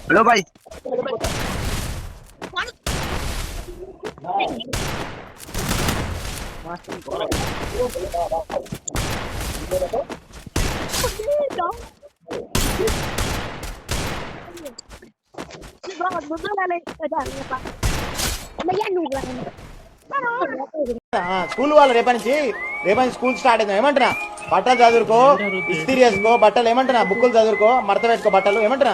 Hello भाई। School వాళ్ళు రేపటి స్కూల్ స్టార్ట్ అయింది ఏమంటున్నా బట్టలు చదువుకో ఇస్త్రీ చేసుకో బట్టలు ఏమంటున్నా బుక్కులు చదువుకో మడత పెట్టుకో బట్టలు ఏమంటున్నా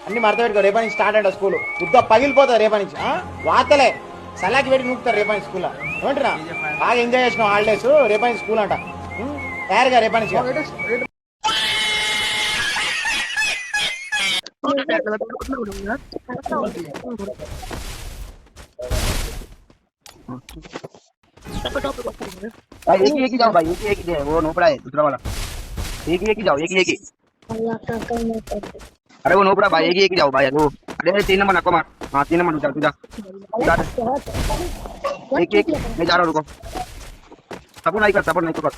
అన్ని మడత పెట్టుకో రేపటి నుంచి స్టార్ట్ అంట స్కూల్ ఉద్ద పగిలిపోతుంది రేపటి నుంచి వార్తలే సలాకి పెట్టి నూపుతారు రేపటి నుంచి స్కూల్ ఏమంటున్నా బాగా ఎంజాయ్ చేసినావు హాలిడేస్ రేపటి నుంచి స్కూల్ అంట తయారుగా రేపటి నుంచి भाई एक ही जाओ भाई, एक ही वो नो पड़ा है दूसरा वाला। एक ही जाओ, एक ही अरे वो नो पड़ा भाई, एक ही जाओ भाई। वो अरे 3 नंबर नको मार। हाँ 3 नंबर जा एक मैं जा रहा हूँ, रुको। सपोर्ट नहीं तो कर।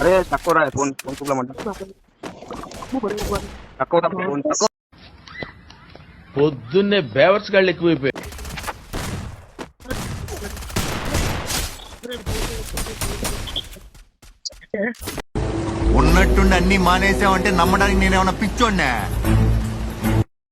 अरे तक्को रहा है फोन तुला म्हणतो तक्को फोन तक्को పొద్దున్నే బేవర్స్ గాళ్ళు ఎక్కువైపోయాయి. ఉన్నట్టుండి అన్ని మానేసావంటే నమ్మడానికి నేనేమన్నా పిచ్చోడ్నా?